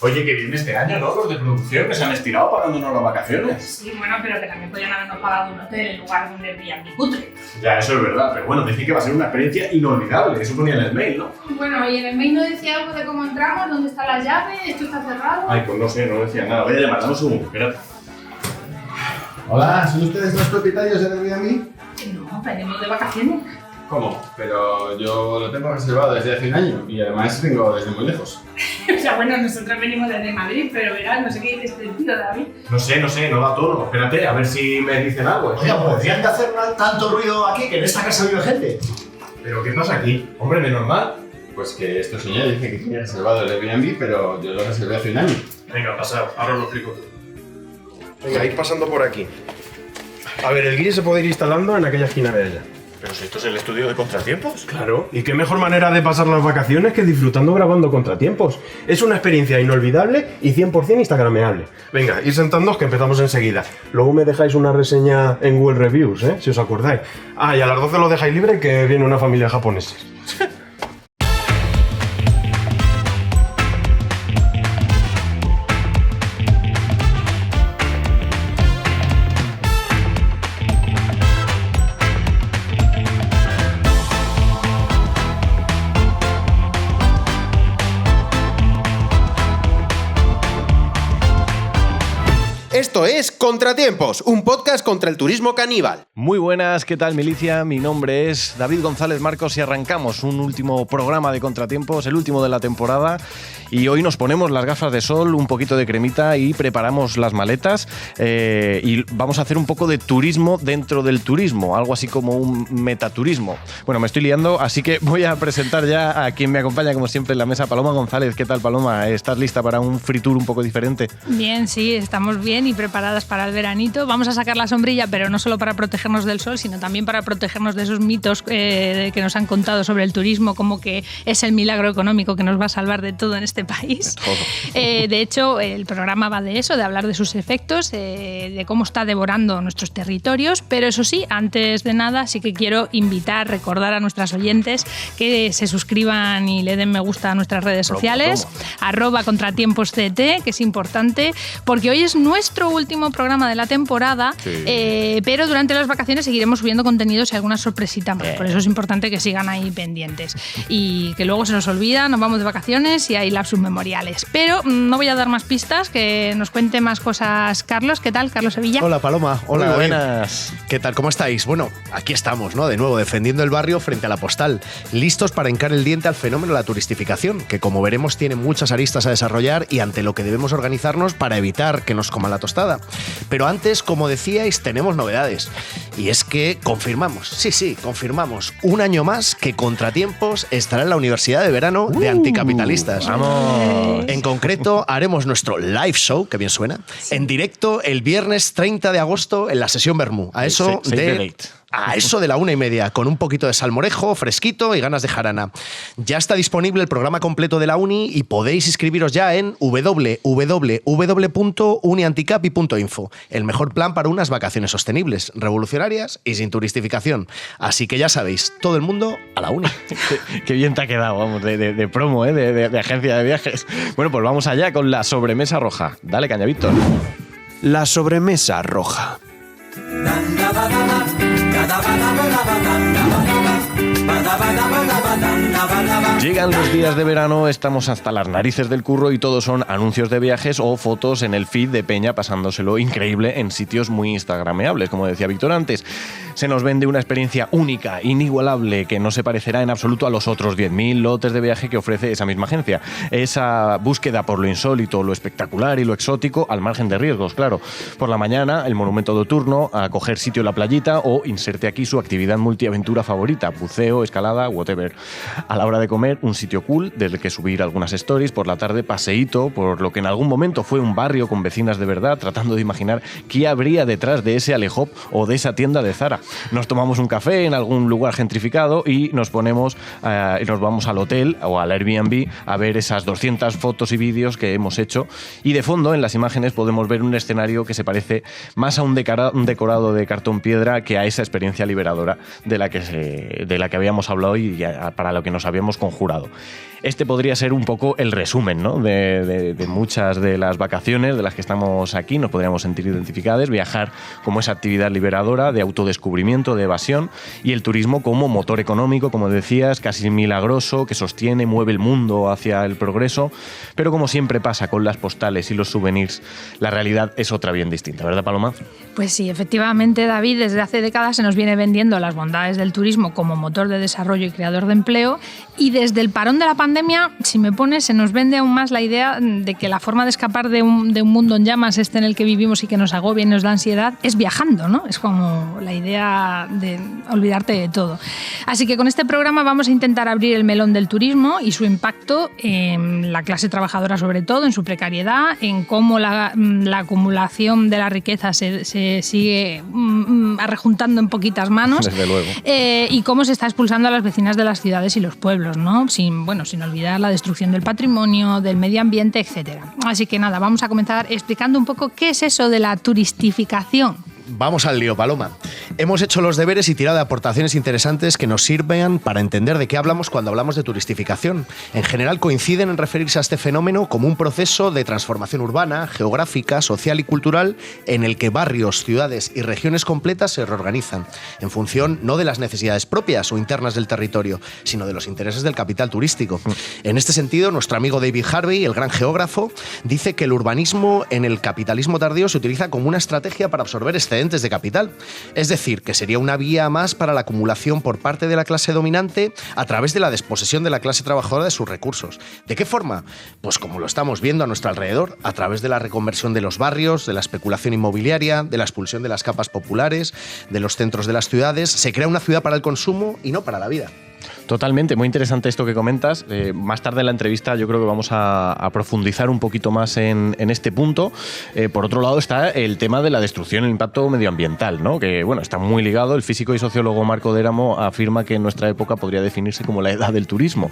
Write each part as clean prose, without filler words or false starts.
Oye, que viene este año, ¿no? Los de producción que se han estirado pagándonos las vacaciones. Sí, bueno, pero que también podrían habernos pagado un hotel en lugar de un Airbnb cutre. Ya, eso es verdad, pero bueno, decís que va a ser una experiencia inolvidable, eso ponía en el mail, ¿no? Bueno, y en el mail no decía algo de cómo entramos, dónde está la llave, esto está cerrado. Ay, pues no sé, no decía nada. Voy a llamar, dame un segundo, espérate. Hola, ¿son ustedes los propietarios del Airbnb? No, venimos de vacaciones. ¿Cómo? Pero yo lo tengo reservado desde hace un año y además vengo desde muy lejos. O sea, bueno, nosotros venimos desde Madrid, pero verás, no sé qué dice este tío, David. No sé, no da tono. Espérate, a ver si me dicen algo. Oiga, pues deberían de hacer tanto ruido aquí, que en esta casa vive gente. ¿Pero qué pasa aquí? Hombre, menos mal. Pues que estos señores dicen que tienen reservado el Airbnb, pero yo lo reservé hace un año. Venga, pasad, ahora os lo explico. Venga, ir pasando por aquí. A ver, el guiri se puede ir instalando en aquella esquina de allá. ¿Pero si esto es el estudio de Contratiempos? Claro, y qué mejor manera de pasar las vacaciones que disfrutando grabando Contratiempos. Es una experiencia inolvidable y 100% instagrameable. Venga, ir sentándoos que empezamos enseguida. Luego me dejáis una reseña en Google Reviews, si os acordáis. Ah, y a las 12 lo dejáis libre que viene una familia japonesa. Esto es Contratiempos, un podcast contra el turismo caníbal. Muy buenas, ¿qué tal, milicia? Mi nombre es David González Marcos y arrancamos un último programa de Contratiempos, el último de la temporada. Y hoy nos ponemos las gafas de sol, un poquito de cremita y preparamos las maletas. Y vamos a hacer un poco de turismo dentro del turismo, algo así como un metaturismo. Bueno, me estoy liando, así que voy a presentar ya a quien me acompaña, como siempre, en la mesa, Paloma González. ¿Qué tal, Paloma? ¿Estás lista para un free tour un poco diferente? Bien, sí, estamos bien y preparadas para el veranito. Vamos a sacar la sombrilla, pero no solo para protegernos del sol, sino también para protegernos de esos mitos que nos han contado sobre el turismo, como que es el milagro económico que nos va a salvar de todo en este país. De hecho, el programa va de eso, de hablar de sus efectos, de cómo está devorando nuestros territorios, pero eso sí, antes de nada, sí que quiero recordar a nuestras oyentes que se suscriban y le den me gusta a nuestras redes sociales, @contratiemposct, que es importante, porque hoy es nuestro último programa de la temporada, sí. Pero durante las vacaciones seguiremos subiendo contenidos y alguna sorpresita más. Por eso es importante que sigan ahí pendientes y que luego se nos olvida, nos vamos de vacaciones y hay lapsus memoriales. Pero no voy a dar más pistas, que nos cuente más cosas Carlos. ¿Qué tal, Carlos Sevilla? Hola, Paloma. Hola, muy buenas. ¿Qué tal? ¿Cómo estáis? Bueno, aquí estamos, ¿no? De nuevo, defendiendo el barrio frente a la postal, listos para hincar el diente al fenómeno de la turistificación, que como veremos tiene muchas aristas a desarrollar y ante lo que debemos organizarnos para evitar que nos coma la tostada. Pero antes, como decíais, tenemos novedades. Y es que confirmamos, sí, confirmamos un año más que Contratiempos estará en la Universidad de Verano de Anticapitalistas. ¡Vamos! En concreto, haremos nuestro live show, que bien suena, en directo el viernes 30 de agosto en la sesión Bermú. A eso de la 1:30, con un poquito de salmorejo, fresquito y ganas de jarana. Ya está disponible el programa completo de la Uni y podéis inscribiros ya en www.unianticapi.info. El mejor plan para unas vacaciones sostenibles, revolucionarias y sin turistificación. Así que ya sabéis, todo el mundo a la Uni. Qué bien te ha quedado, vamos, de promo, de agencia de viajes. Bueno, pues vamos allá con la sobremesa roja. Dale caña, Víctor. La sobremesa roja. Llegan los días de verano, estamos hasta las narices del curro y todos son anuncios de viajes o fotos en el feed de Peña pasándoselo increíble en sitios muy instagrameables, como decía Víctor antes. Se nos vende una experiencia única, inigualable, que no se parecerá en absoluto a los otros 10.000 lotes de viaje que ofrece esa misma agencia. Esa búsqueda por lo insólito, lo espectacular y lo exótico, al margen de riesgos, claro. Por la mañana, el monumento de turno, a coger sitio en la playita o inserte aquí su actividad multiaventura favorita, buceo, escalada, whatever. A la hora de comer, un sitio cool del que subir algunas stories. Por la tarde, paseíto por lo que en algún momento fue un barrio con vecinas de verdad, tratando de imaginar qué habría detrás de ese Alehop o de esa tienda de Zara. Nos tomamos un café en algún lugar gentrificado y nos vamos al hotel o al Airbnb a ver esas 200 fotos y vídeos que hemos hecho. Y de fondo, en las imágenes, podemos ver un escenario que se parece más a un decorado de cartón piedra que a esa experiencia liberadora de la que habíamos hablado y para lo que nos habíamos hemos conjurado. Este podría ser un poco el resumen, ¿no?, de muchas de las vacaciones de las que estamos aquí. Nos podríamos sentir identificados. Viajar como esa actividad liberadora, de autodescubrimiento, de evasión, y el turismo como motor económico, como decías, casi milagroso, que sostiene, mueve el mundo hacia el progreso. Pero como siempre pasa con las postales y los souvenirs, la realidad es otra bien distinta, ¿verdad, Paloma? Pues sí, efectivamente, David, desde hace décadas se nos viene vendiendo las bondades del turismo como motor de desarrollo y creador de empleo, y desde el parón de la pandemia, si me pones, se nos vende aún más la idea de que la forma de escapar de un mundo en llamas en el que vivimos y que nos agobia y nos da ansiedad es viajando, ¿no? Es como la idea de olvidarte de todo. Así que con este programa vamos a intentar abrir el melón del turismo y su impacto en la clase trabajadora, sobre todo, en su precariedad, en cómo la acumulación de la riqueza se sigue arrejuntando en poquitas manos. Desde luego. Y cómo se está expulsando a las vecinas de las ciudades y los pueblos, ¿no? Sin olvidar la destrucción del patrimonio, del medio ambiente, etc. Así que nada, vamos a comenzar explicando un poco qué es eso de la turistificación. Vamos al lío, Paloma. Hemos hecho los deberes y tirado de aportaciones interesantes que nos sirven para entender de qué hablamos cuando hablamos de turistificación. En general coinciden en referirse a este fenómeno como un proceso de transformación urbana, geográfica, social y cultural en el que barrios, ciudades y regiones completas se reorganizan en función no de las necesidades propias o internas del territorio, sino de los intereses del capital turístico. En este sentido, nuestro amigo David Harvey, el gran geógrafo, dice que el urbanismo en el capitalismo tardío se utiliza como una estrategia para absorber excedentes de capital. Es decir, que sería una vía más para la acumulación por parte de la clase dominante a través de la desposesión de la clase trabajadora de sus recursos. ¿De qué forma? Pues como lo estamos viendo a nuestro alrededor, a través de la reconversión de los barrios, de la especulación inmobiliaria, de la expulsión de las capas populares, de los centros de las ciudades. Se crea una ciudad para el consumo y no para la vida. Totalmente, muy interesante esto que comentas. Más tarde en la entrevista yo creo que vamos a profundizar un poquito más en este punto. Por otro lado está el tema de la destrucción, el impacto medioambiental, ¿no? Que bueno, está muy ligado. El físico y sociólogo Marco Déramo afirma que en nuestra época podría definirse como la edad del turismo,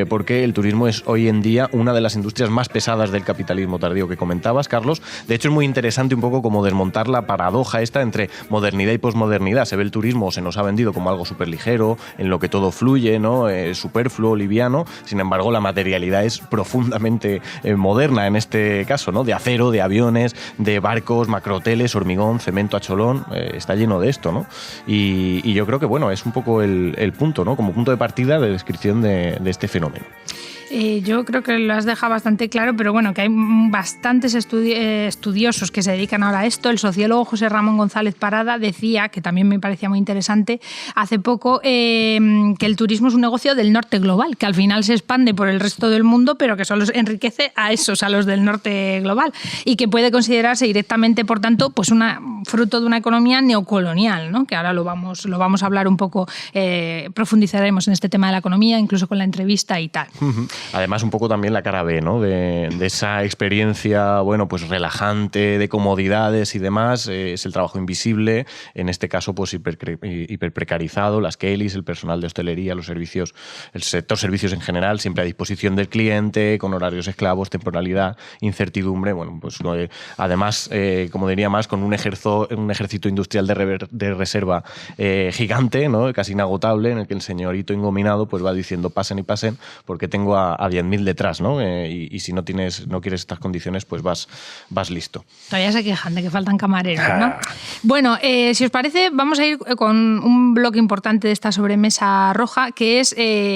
porque el turismo es hoy en día una de las industrias más pesadas del capitalismo tardío que comentabas, Carlos. De hecho es muy interesante un poco como desmontar la paradoja esta entre modernidad y posmodernidad. Se ve el turismo, se nos ha vendido como algo súper ligero, en lo que todo fluye, ¿no? Superfluo, liviano. Sin embargo, la materialidad es profundamente moderna en este caso, ¿no? De acero, de aviones, de barcos, macrohoteles, hormigón, cemento a cholón. Está lleno de esto, ¿no? Y yo creo que, bueno, es un poco el punto, ¿no? Como punto de partida de descripción de este fenómeno. Yo creo que lo has dejado bastante claro, pero bueno, que hay bastantes estudiosos que se dedican ahora a esto. El sociólogo José Ramón González Parada decía, que también me parecía muy interesante, hace poco, que el turismo es un negocio del norte global, que al final se expande por el resto del mundo, pero que solo enriquece a los del norte global, y que puede considerarse directamente, por tanto, pues fruto de una economía neocolonial, ¿no? Que ahora lo vamos a hablar un poco, profundizaremos en este tema de la economía, incluso con la entrevista y tal. Además, un poco también la cara B, ¿no? De esa experiencia, bueno, pues relajante, de comodidades y demás. Es el trabajo invisible, en este caso, pues hiperprecarizado, las Kellys, el personal de hostelería, los servicios, el sector servicios en general, siempre a disposición del cliente, con horarios esclavos, temporalidad, incertidumbre. Bueno, pues además, como diría más, con un ejército industrial de reserva gigante, ¿no? Casi inagotable, en el que el señorito engominado pues va diciendo pasen y pasen, porque tengo a 10.000 detrás, ¿no? Y si no quieres estas condiciones, pues vas listo. Todavía se quejan de que faltan camareros, ¿no? Bueno, si os parece, vamos a ir con un bloque importante de esta sobremesa roja, que es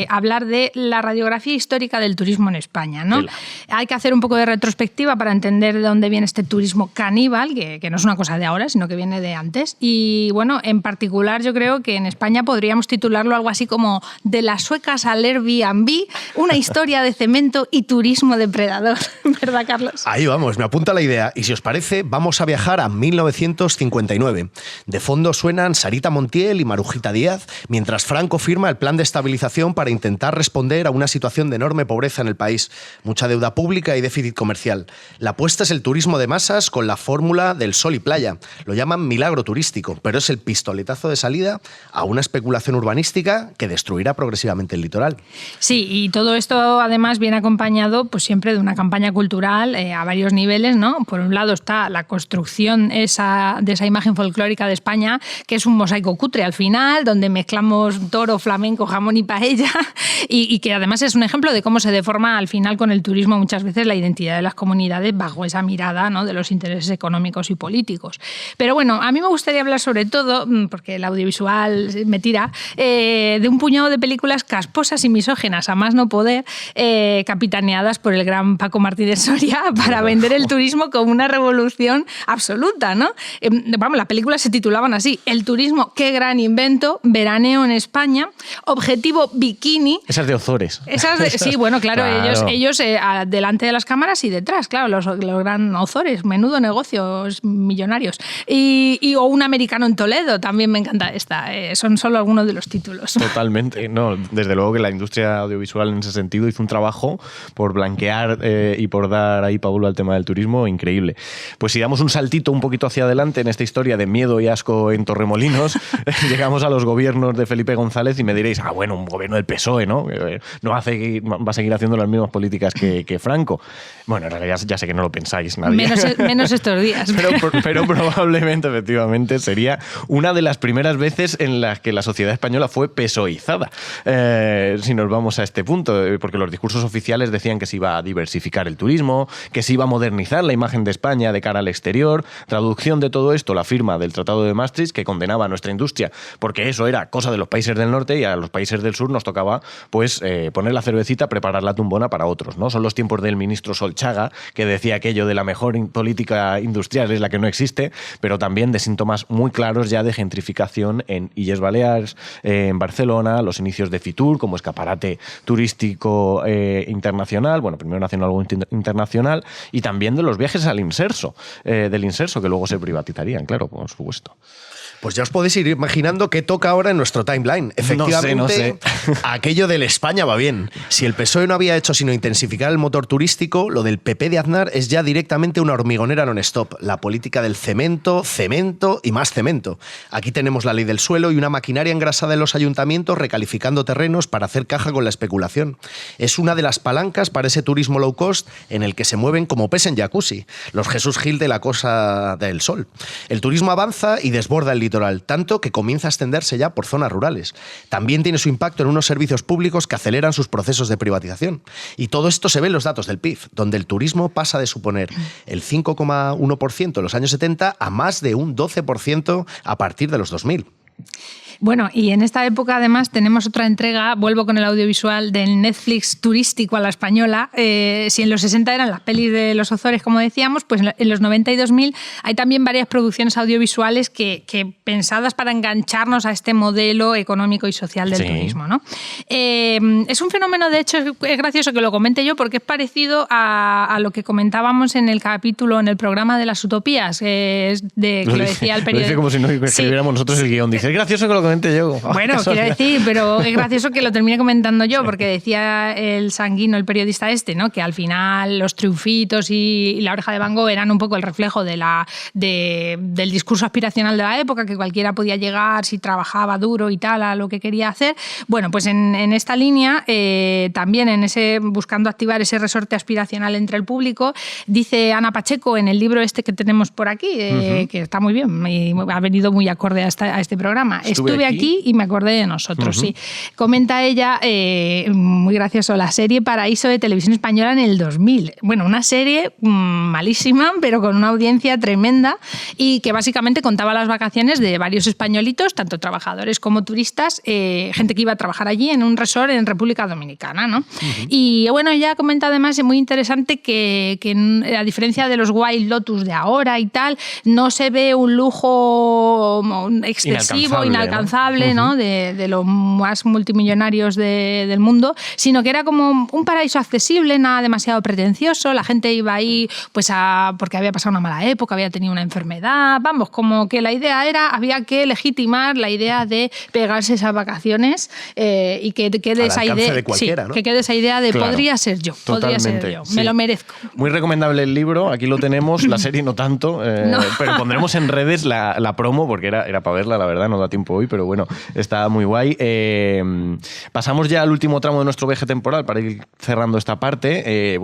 hablar de la radiografía histórica del turismo en España, ¿no? Hay que hacer un poco de retrospectiva para entender de dónde viene este turismo caníbal, que no es una cosa de ahora, sino que viene de antes. Y bueno, en particular yo creo que en España podríamos titularlo algo así como de las suecas al Airbnb, una historia de cemento y turismo depredador, ¿verdad, Carlos? Ahí vamos, me apunta la idea. Y si os parece, vamos a viajar a 1959. De fondo suenan Sarita Montiel y Marujita Díaz, mientras Franco firma el plan de estabilización para intentar responder a una situación de enorme pobreza en el país, mucha deuda pública y déficit comercial. La apuesta es el turismo de masas con la fórmula del sol y playa. Lo llaman milagro turístico, pero es el pistoletazo de salida a una especulación urbanística que destruirá progresivamente el litoral. Sí, y todo esto además viene acompañado pues siempre de una campaña cultural a varios niveles, ¿no? Por un lado está la construcción de esa imagen folclórica de España, que es un mosaico cutre al final, donde mezclamos toro, flamenco, jamón y paella, y que además es un ejemplo de cómo se deforma al final con el turismo muchas veces la identidad de las comunidades bajo esa mirada, ¿no? De los intereses económicos y políticos. Pero bueno, a mí me gustaría hablar sobre todo, porque el audiovisual me tira, de un puñado de películas casposas y misóginas, a más no poder, capitaneadas por el gran Paco Martínez Soria para vender el turismo como una revolución absoluta, ¿no? Vamos, las películas se titulaban así: El turismo, qué gran invento, veraneo en España, objetivo bikini. Esas de Ozores. Sí, bueno, claro. Ellos delante de las cámaras y detrás, claro, los gran Ozores, menudo negocios millonarios. O Un americano en Toledo, también me encanta esta. Son solo algunos de los títulos. Totalmente. No, desde luego que la industria audiovisual en ese sentido hizo un trabajo por blanquear y por dar ahí pábulo al tema del turismo increíble. Pues si damos un saltito un poquito hacia adelante en esta historia de miedo y asco en Torremolinos, llegamos a los gobiernos de Felipe González y me diréis, bueno, un gobierno del PSOE, ¿no? Va a seguir haciendo las mismas políticas que Franco. Bueno, en realidad ya sé que no lo pensáis nadie. Menos estos días. Pero probablemente, efectivamente, sería una de las primeras veces en las que la sociedad española fue pesoizada. Si nos vamos a este punto, porque los discursos oficiales decían que se iba a diversificar el turismo, que se iba a modernizar la imagen de España de cara al exterior. Traducción de todo esto, la firma del Tratado de Maastricht, que condenaba a nuestra industria, porque eso era cosa de los países del norte y a los países del sur nos tocaba pues poner la cervecita, preparar la tumbona para otros, ¿no? Son los tiempos del ministro Solchaga, que decía aquello de la mejor política industrial es la que no existe, pero también de síntomas muy claros ya de gentrificación en Illes Balears, en Barcelona, los inicios de Fitur como escaparate turístico internacional, bueno, primero nacional, luego internacional, y también de los viajes al Inserso, del Inserso, que luego se privatizarían, claro, por supuesto. Pues ya os podéis ir imaginando qué toca ahora en nuestro timeline. Efectivamente, no sé. Aquello del España va bien. Si el PSOE no había hecho sino intensificar el motor turístico, lo del PP de Aznar es ya directamente una hormigonera non-stop. La política del cemento y más cemento. Aquí tenemos la ley del suelo y una maquinaria engrasada en los ayuntamientos recalificando terrenos para hacer caja con la especulación. Es una de las palancas para ese turismo low cost en el que se mueven como pez en jacuzzi. Los Jesús Gil de la Costa del Sol. El turismo avanza y desborda el litoral, tanto que comienza a extenderse ya por zonas rurales. También tiene su impacto en unos servicios públicos que aceleran sus procesos de privatización. Y todo esto se ve en los datos del PIB, donde el turismo pasa de suponer el 5,1% en los años 70 a más de un 12% a partir de los 2000. Bueno, y en esta época además tenemos otra entrega, vuelvo con el audiovisual, del Netflix turístico a la española. Si en los 60 eran las pelis de los Ozores, como decíamos, pues en los 90 y 2000 hay también varias producciones audiovisuales que pensadas para engancharnos a este modelo económico y social del turismo, ¿no? Es un fenómeno, de hecho, es gracioso que lo comente yo porque es parecido a lo que comentábamos en el capítulo, en el programa de las utopías, que lo decía el periodista. Lo dice como si no escribiéramos nosotros el guión. Dice, es gracioso que lo comente yo. Bueno, quiero decir, pero es gracioso que lo termine comentando yo, porque decía el Sanguino, el periodista ¿no? Que al final los triunfitos y la oreja de Van Gogh eran un poco el reflejo del discurso aspiracional de la época, que cualquiera podía llegar si trabajaba duro y tal a lo que quería hacer. Bueno, pues en esta línea, también en buscando activar ese resorte aspiracional entre el público, dice Ana Pacheco en el libro este que tenemos por aquí, que está muy bien y ha venido muy acorde a este programa. Estuve aquí y me acordé de nosotros, sí. Comenta ella, muy gracioso, la serie Paraíso de Televisión Española en el 2000. Bueno, una serie malísima, pero con una audiencia tremenda y que básicamente contaba las vacaciones de varios españolitos, tanto trabajadores como turistas, gente que iba a trabajar allí en un resort en República Dominicana, ¿no? Y bueno, ella comenta además, es muy interesante que a diferencia de los Wild Lotus de ahora y tal, no se ve un lujo excesivo, inalcanzable, ¿no? De los más multimillonarios del mundo, sino que era como un paraíso accesible, nada demasiado pretencioso. La gente iba ahí pues porque había pasado una mala época, había tenido una enfermedad, vamos, como que la idea había que legitimar la idea de pegarse esas vacaciones y que quede esa idea, ¿no? Que quede esa idea de claro, podría ser yo, me lo merezco. Muy recomendable el libro, aquí lo tenemos, la serie no tanto, no. Pero pondremos en redes la promo porque era para verla, la verdad, no da tiempo hoy, pero bueno, está muy guay. Pasamos ya al último tramo de nuestro viaje temporal para ir cerrando esta parte.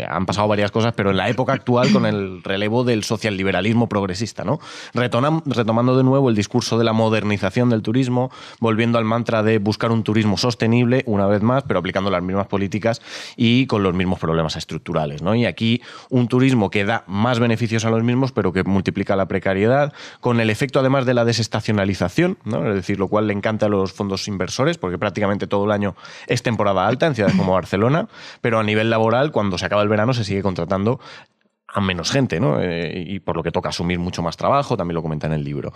Han pasado varias cosas, pero en la época actual con el relevo del socialliberalismo progresista, ¿no? Retomando de nuevo el discurso de la modernización del turismo, volviendo al mantra de buscar un turismo sostenible, una vez más, pero aplicando las mismas políticas y con los mismos problemas estructurales, ¿no? Y aquí un turismo que da más beneficios a los mismos, pero que multiplica la precariedad, con el efecto además de la desestacionalización, ¿no? Es decir, lo cual le encanta a los fondos inversores, porque prácticamente todo el año es temporada alta en ciudades como Barcelona, pero a nivel laboral, cuando se acaba el verano, se sigue contratando a menos gente, ¿no? Y por lo que toca asumir mucho más trabajo, también lo comenta en el libro.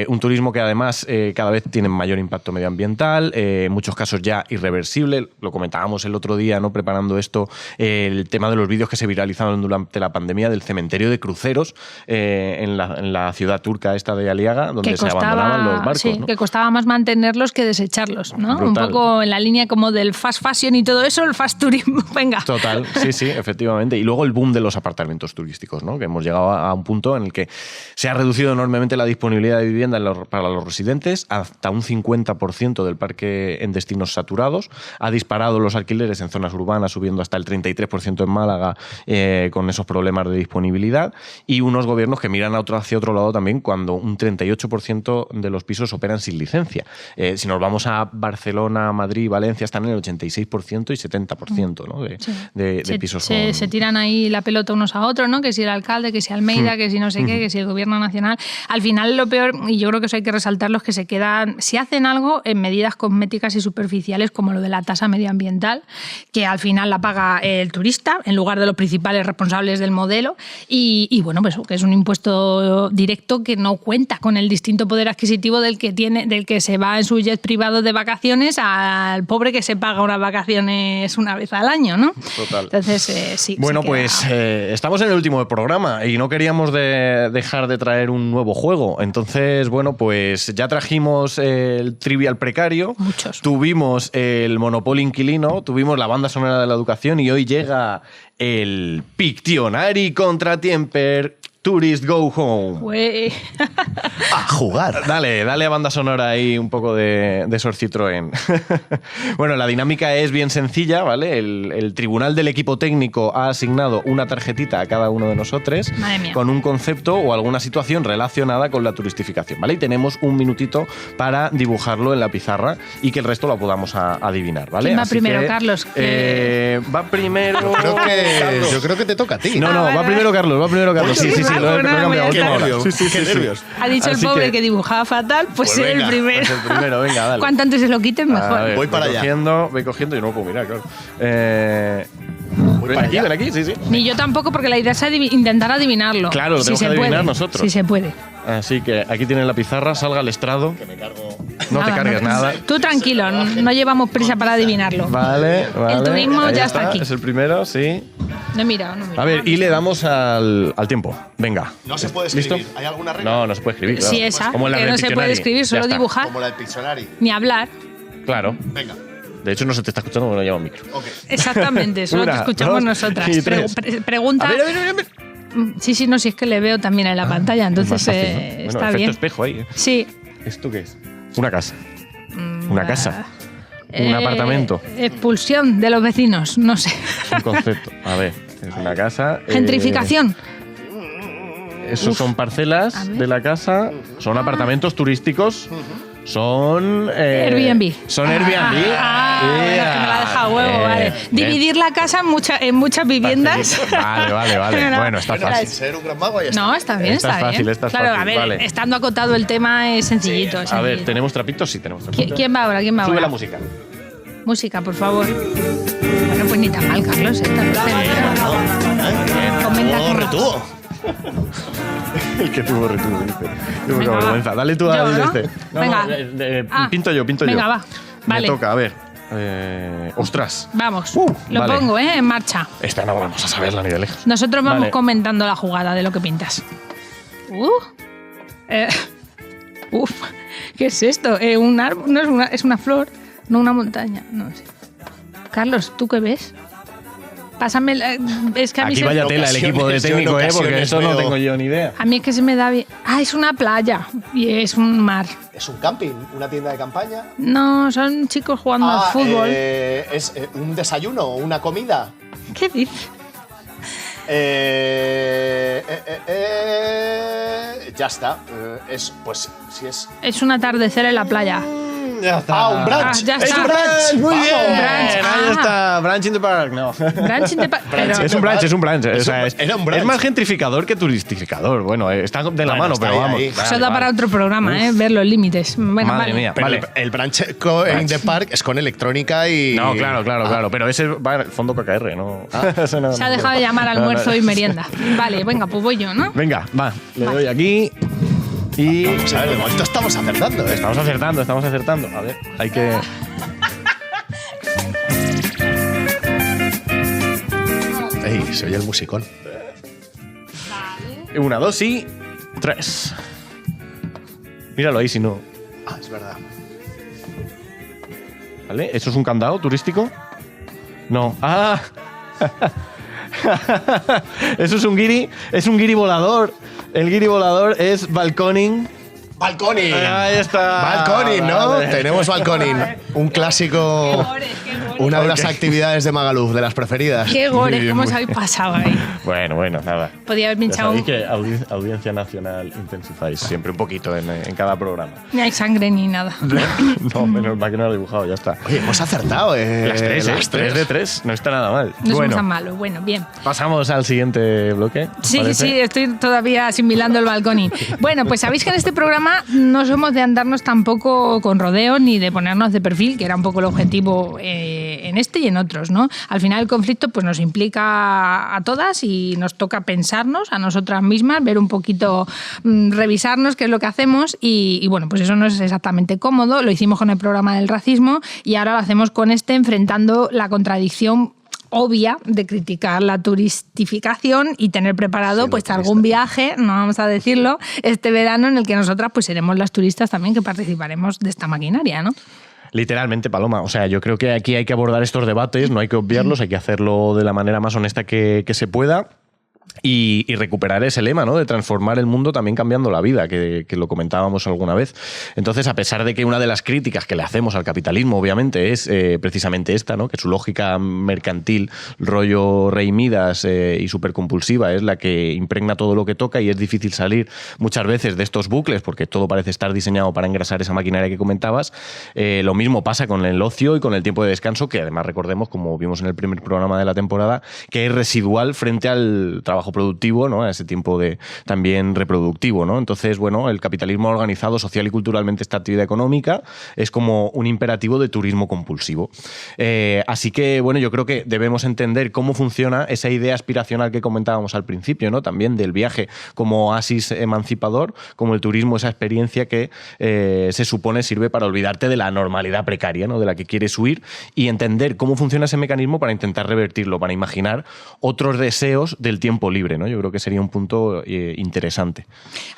Un turismo que además cada vez tiene mayor impacto medioambiental, en muchos casos ya irreversible. Lo comentábamos el otro día, ¿no? Preparando esto, el tema de los vídeos que se viralizaron durante la pandemia del cementerio de cruceros en la ciudad turca esta de Aliaga, donde se abandonaban los barcos. Sí, ¿no? que costaba más mantenerlos que desecharlos, ¿no? Brutal. Un poco en la línea como del fast fashion y todo eso, el fast turismo, venga. Total, sí, efectivamente. Y luego el boom de los apartamentos turísticos, ¿no? Que hemos llegado a un punto en el que se ha reducido enormemente la disponibilidad de vivienda para los residentes, hasta un 50% del parque en destinos saturados. Ha disparado los alquileres en zonas urbanas, subiendo hasta el 33% en Málaga, con esos problemas de disponibilidad. Y unos gobiernos que miran hacia otro lado también, cuando un 38% de los pisos operan sin licencia. Si nos vamos a Barcelona, Madrid, Valencia, están en el 86% y 70%, ¿no? de pisos. Se tiran ahí la pelota unos a otros, ¿no? Que si el alcalde, que si Almeida, que si no sé qué, que si el gobierno nacional. Al final lo peor, y yo creo que eso hay que resaltarlo, es que se quedan, si hacen algo en medidas cosméticas y superficiales como lo de la tasa medioambiental, que al final la paga el turista en lugar de los principales responsables del modelo, y bueno, pues que es un impuesto directo que no cuenta con el distinto poder adquisitivo del que se va en su jet privado de vacaciones al pobre que se paga unas vacaciones una vez al año, ¿no? Total. Entonces, sí. Bueno, pues estamos en el último programa y no queríamos dejar de traer un nuevo juego. Entonces, bueno, pues ya trajimos el Trivial Precario. Muchos. Tuvimos el Monopoly Inquilino, tuvimos la banda sonora de la educación y hoy llega el Pictionary Contratiemper Tourist Go Home. A jugar. Dale a banda sonora ahí un poco de Sor Citroën. Bueno, la dinámica es bien sencilla, ¿vale? El tribunal del equipo técnico ha asignado una tarjetita a cada uno de nosotros con un concepto o alguna situación relacionada con la turistificación, ¿vale? Y tenemos un minutito para dibujarlo en la pizarra y que el resto lo podamos adivinar, ¿vale? ¿Quién va Así primero, que, Carlos? Va primero... Yo creo que te toca a ti. No, va primero Carlos, Sí, lo he cambiado. Qué nervios. Sí. Nervios. Ha dicho Así el pobre que dibujaba fatal, pues Pues el venga, primero. Pues el primero, venga, dale. Cuanto antes se lo quiten, mejor. A ver, Voy para allá. Voy cogiendo y no puedo mirar, claro. Ven aquí, sí. Ni yo tampoco, porque la idea es intentar adivinarlo. Claro, lo tenemos que adivinar nosotros. Si se puede. Así que aquí tienen la pizarra, salga al estrado. Que me cargo. No te cargues nada. Tú tranquilo, no llevamos prisa para adivinarlo. Vale. El turismo Ahí ya está aquí. Es el primero, sí. No he mirado. A ver, y le damos al tiempo. Venga. No se puede escribir. ¿Listo? ¿Hay alguna regla? No se puede escribir. Claro. Sí, esa, Como en la que del no se puede Pictionary. escribir, Ya solo está. dibujar, Como la del Pictionary. ni hablar. Claro. Venga. De hecho, no se te está escuchando porque no lleva un micro. Ok. Exactamente, solo te Una, escuchamos dos nosotras. y tres. Pregunta. A ver. Sí, no, si es que le veo también en la pantalla, entonces Más fácil, ¿no? Bueno, está efecto bien. espejo ahí. Sí. ¿Esto qué es? Una casa. Una casa. Un apartamento. Expulsión de los vecinos, no sé. Es un concepto. A ver, es una casa. Gentrificación. Esos son parcelas A ver. de la casa, son apartamentos turísticos, son... Airbnb. Son Airbnb. Bueno, que me la ha dejado huevo, vale. Dividir la casa en muchas viviendas. Vale. Bueno, está Bueno, fácil. sin ser un gran mago, ya está. No, está bien, Esta está es fácil, bien. esta es claro, fácil, a ver, vale. estando acotado el tema es sencillito. A ver, ¿tenemos trapitos? Sí, tenemos trapitos. ¿Quién va ahora? Sube ahora? la música. Música, por favor. Bueno, pues ni tan mal, Carlos. Comenta Oh, cómo- retuvo. El que tuvo retuvo, dice. Qué Venga, va. vergüenza. Dale tú a Yo, ¿no? este. Venga. Pinto yo. Venga, va. Vale. Me toca, a ver. Ostras. Vamos, lo vale. pongo, en marcha. Esta no vamos a saberla ni de lejos. Nosotros vamos Vale. comentando la jugada de lo que pintas. ¿Qué es esto? Un árbol, no es una flor, no una montaña, no sé. Carlos, ¿tú qué ves? Pásame. Es que a mí Aquí se... vaya tela el equipo de técnico, porque ocasiones eso no veo- tengo yo ni idea. A mí es que se me da bien. Ah, es una playa y es un mar. Es un camping, una tienda de campaña. No, son chicos jugando al fútbol. Es un desayuno, una comida. ¿Qué dices? Ya está. Pues si es. Es un atardecer en la playa. Ya está. Un brunch. Ah, ya es está. un brunch. Muy Vamos. bien, brunch. ahí Ah. está. Brunch in the park, no. Brunch in the pero- Es un brunch, es un brunch. O sea, Era un brunch. es más gentrificador que turistificador. Bueno, está de la Bueno, mano, está pero ahí, vamos. ahí. Eso Vale, da vale. para otro programa, ver los límites. Bueno, Madre vale. mía. Pero Vale. el brunch in the park es con electrónica y. No, claro. Pero ese va al fondo KKR, ¿no? Ese no- Se ha dejado de llamar almuerzo y merienda. Vale, venga, pues voy yo, ¿no? Venga, va. Le doy aquí. Y. Vamos a ver, de momento estamos acertando, ¿eh? Estamos acertando. A ver, hay que. Ey, se oye el musicón. 1, 2 y 3. Míralo ahí si no. Ah, es verdad. ¿Vale? ¿Eso es un candado turístico? No. ¡Ah! Eso es un guiri. Es un guiri volador. El guiri volador es balconing. ¡Balconing! Ahí está. Balconing, ¿no? Vale. Tenemos balconing. Un clásico. Una de las actividades de Magaluf, de las preferidas. Qué gore, Muy bien, ¿cómo muy os habéis pasado ahí? Bueno, nada. Podía haber Ya pinchado sabéis que Audiencia Nacional Intensifáis siempre un poquito en cada programa. Ni hay sangre ni nada. No, menos mal que no lo he dibujado, ya está. Oye, hemos acertado, Las tres, las 3 de 3, no está nada mal. No somos Bueno, tan malos. Bueno, bien. pasamos al siguiente bloque. ¿os Sí, parece? sí, estoy todavía asimilando el balconing. Bueno, pues sabéis que en este programa no somos de andarnos tampoco con rodeos ni de ponernos de perfil, que era un poco el objetivo en este y en otros, ¿no? Al final el conflicto pues nos implica a todas y nos toca pensarnos a nosotras mismas, ver un poquito, revisarnos qué es lo que hacemos y bueno, pues eso no es exactamente cómodo. Lo hicimos con el programa del racismo y ahora lo hacemos con este, enfrentando la contradicción obvia de criticar la turistificación y tener preparado pues algún viaje, no vamos a decirlo, este verano en el que nosotras pues seremos las turistas también que participaremos de esta maquinaria, ¿no? Literalmente, Paloma. O sea, yo creo que aquí hay que abordar estos debates, no hay que obviarlos, hay que hacerlo de la manera más honesta que se pueda. Y recuperar ese lema, ¿no? De transformar el mundo también cambiando la vida, que lo comentábamos alguna vez. Entonces, a pesar de que una de las críticas que le hacemos al capitalismo, obviamente, es precisamente esta, ¿no? Que su lógica mercantil, rollo Rey Midas y supercompulsiva, es la que impregna todo lo que toca y es difícil salir muchas veces de estos bucles porque todo parece estar diseñado para engrasar esa maquinaria que comentabas. Lo mismo pasa con el ocio y con el tiempo de descanso, que además recordemos, como vimos en el primer programa de la temporada, que es residual frente al trabajo productivo, ¿no? A ese tiempo también reproductivo, ¿no? Entonces, bueno, el capitalismo ha organizado social y culturalmente esta actividad económica, es como un imperativo de turismo compulsivo. Así que, bueno, yo creo que debemos entender cómo funciona esa idea aspiracional que comentábamos al principio, ¿no? También del viaje como oasis emancipador, como el turismo, esa experiencia que se supone sirve para olvidarte de la normalidad precaria, ¿no? De la que quieres huir, y entender cómo funciona ese mecanismo para intentar revertirlo, para imaginar otros deseos del tiempo libre, ¿no? Yo creo que sería un punto interesante.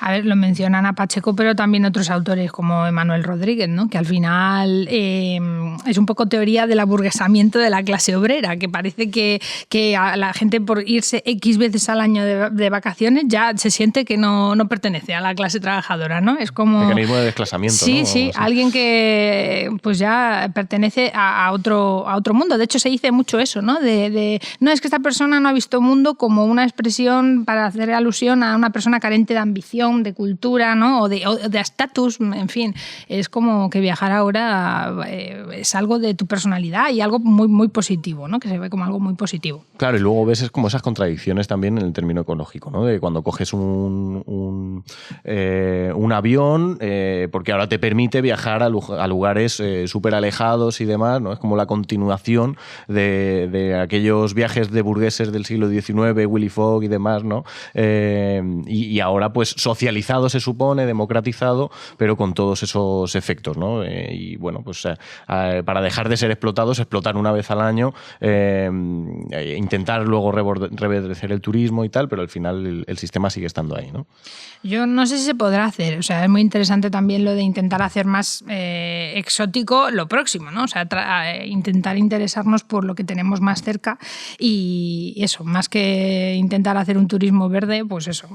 A ver, lo mencionan a Pacheco, pero también otros autores como Emanuel Rodríguez, ¿no? Que al final es un poco teoría del aburguesamiento de la clase obrera, que parece que a la gente por irse X veces al año de vacaciones ya se siente que no pertenece a la clase trabajadora, ¿no? Es como... Mecanismo de desclasamiento, Sí, ¿no? sí, Sí. alguien que pues ya pertenece a otro mundo. De hecho, se dice mucho eso, ¿no? No, es que esta persona no ha visto mundo como una expresión para hacer alusión a una persona carente de ambición, de cultura, ¿no? o de estatus, en fin. Es como que viajar ahora es algo de tu personalidad y algo muy, muy positivo, ¿no? Que se ve como algo muy positivo. Claro, y luego ves como esas contradicciones también en el término ecológico, ¿no? De cuando coges un avión, porque ahora te permite viajar a lugares súper alejados y demás, ¿no? Es como la continuación de aquellos viajes de burgueses del siglo XIX, Willy Fogg Fogg y demás, ¿no? Y ahora, pues, socializado se supone, democratizado, pero con todos esos efectos, ¿no? Y bueno, pues para dejar de ser explotados, explotar una vez al año, intentar luego reverdecer el turismo y tal, pero al final el sistema sigue estando ahí, ¿no? Yo no sé si se podrá hacer, o sea, es muy interesante también lo de intentar hacer más exótico lo próximo, ¿no? O sea, intentar interesarnos por lo que tenemos más cerca y eso, más que intentar hacer un turismo verde, pues eso,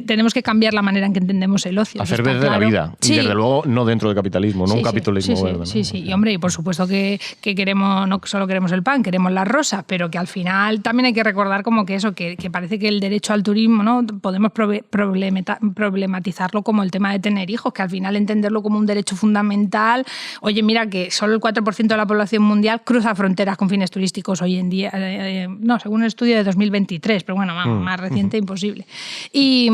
tenemos que cambiar la manera en que entendemos el ocio. Hacer verde la vida, sí. Y desde luego no dentro del capitalismo, no un capitalismo verde, ¿no? Sí, y hombre, y por supuesto que queremos, no solo queremos el pan, queremos la rosa, pero que al final también hay que recordar como que eso, que parece que el derecho al turismo, ¿no? Podemos problematizarlo como el tema de tener hijos, que al final entenderlo como un derecho fundamental. Oye, mira que solo el 4% de la población mundial cruza fronteras con fines turísticos hoy en día, no, según un estudio de 2023, pero bueno, más reciente imposible. Y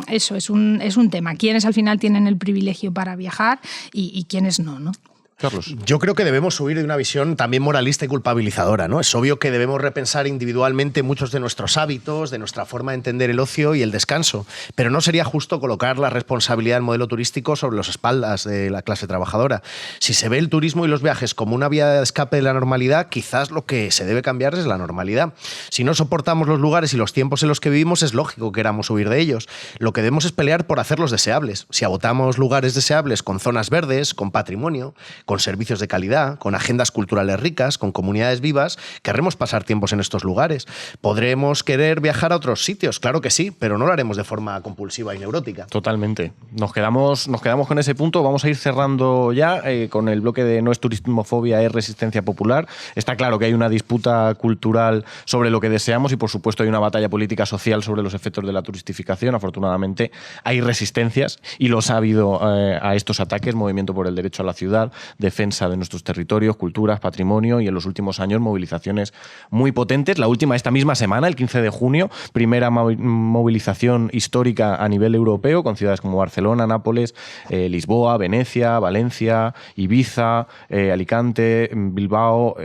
eso es un tema. ¿Quiénes al final tienen el privilegio para viajar y quiénes no, ¿no? Carlos. Yo creo que debemos huir de una visión también moralista y culpabilizadora, ¿no? Es obvio que debemos repensar individualmente muchos de nuestros hábitos, de nuestra forma de entender el ocio y el descanso, pero no sería justo colocar la responsabilidad del modelo turístico sobre las espaldas de la clase trabajadora. Si se ve el turismo y los viajes como una vía de escape de la normalidad, quizás lo que se debe cambiar es la normalidad. Si no soportamos los lugares y los tiempos en los que vivimos, es lógico que queramos huir de ellos. Lo que debemos es pelear por hacerlos deseables. Si agotamos lugares deseables con zonas verdes, con patrimonio, con servicios de calidad, con agendas culturales ricas, con comunidades vivas, querremos pasar tiempos en estos lugares. ¿Podremos querer viajar a otros sitios? Claro que sí, pero no lo haremos de forma compulsiva y neurótica. Totalmente. Nos quedamos con ese punto. Vamos a ir cerrando ya con el bloque de no es turismofobia, es resistencia popular. Está claro que hay una disputa cultural sobre lo que deseamos y, por supuesto, hay una batalla política social sobre los efectos de la turistificación. Afortunadamente, hay resistencias y los ha habido a estos ataques. Movimiento por el derecho a la ciudad, defensa de nuestros territorios, culturas, patrimonio y en los últimos años movilizaciones muy potentes. La última esta misma semana, el 15 de junio, primera movilización histórica a nivel europeo con ciudades como Barcelona, Nápoles, Lisboa, Venecia, Valencia, Ibiza, Alicante, Bilbao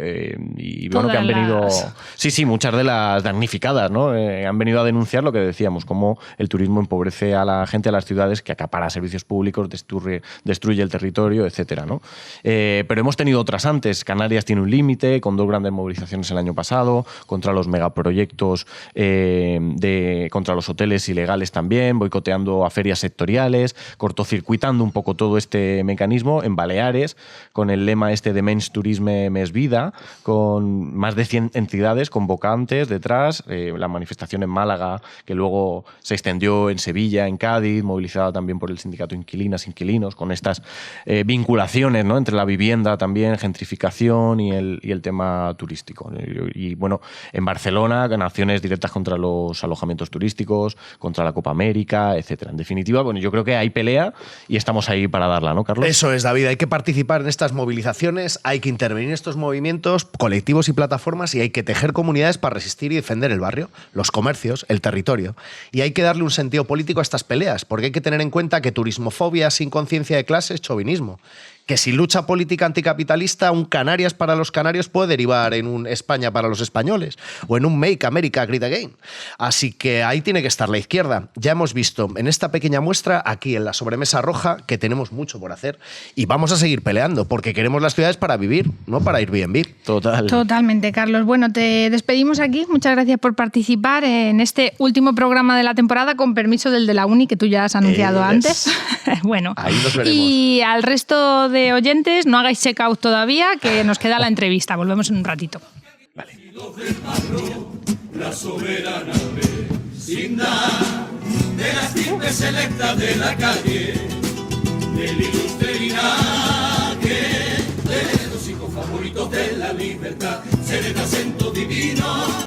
y bueno, que han venido... Sí, muchas de las damnificadas, ¿no? Han venido a denunciar lo que decíamos, cómo el turismo empobrece a la gente, a las ciudades, que acapara servicios públicos, destruye el territorio, etcétera, ¿no? Pero hemos tenido otras antes. Canarias tiene un límite, con 2 grandes movilizaciones el año pasado, contra los megaproyectos, contra los hoteles ilegales también, boicoteando a ferias sectoriales, cortocircuitando un poco todo este mecanismo. En Baleares, con el lema este de Menys Turisme, Més Vida, con más de 100 entidades convocantes detrás, la manifestación en Málaga, que luego se extendió en Sevilla, en Cádiz, movilizada también por el sindicato Inquilinas-Inquilinos, con estas vinculaciones, ¿no?, entre la vivienda también, gentrificación y el tema turístico. Y bueno, en Barcelona, acciones directas contra los alojamientos turísticos, contra la Copa América, etcétera. En definitiva, bueno, yo creo que hay pelea y estamos ahí para darla, ¿no, Carlos? Eso es, David. Hay que participar en estas movilizaciones, hay que intervenir en estos movimientos colectivos y plataformas y hay que tejer comunidades para resistir y defender el barrio, los comercios, el territorio. Y hay que darle un sentido político a estas peleas, porque hay que tener en cuenta que turismofobia sin conciencia de clase es chauvinismo. Que si lucha política anticapitalista, un Canarias para los canarios puede derivar en un España para los españoles o en un Make America Great Again. Así que ahí tiene que estar la izquierda. Ya hemos visto en esta pequeña muestra, aquí en la sobremesa roja, que tenemos mucho por hacer y vamos a seguir peleando porque queremos las ciudades para vivir, no para ir bien. Totalmente, Carlos. Bueno, te despedimos aquí. Muchas gracias por participar en este último programa de la temporada, con permiso del de la Uni, que tú ya has anunciado antes. Bueno, ahí nos veremos. Y al resto de oyentes, no hagáis check-out todavía, que nos queda la entrevista. Volvemos en un ratito. Vale. La soberana vecindad de las timbres selectas de la calle, del ilustre linaje de los hijos favoritos de la libertad, seres de acento divino,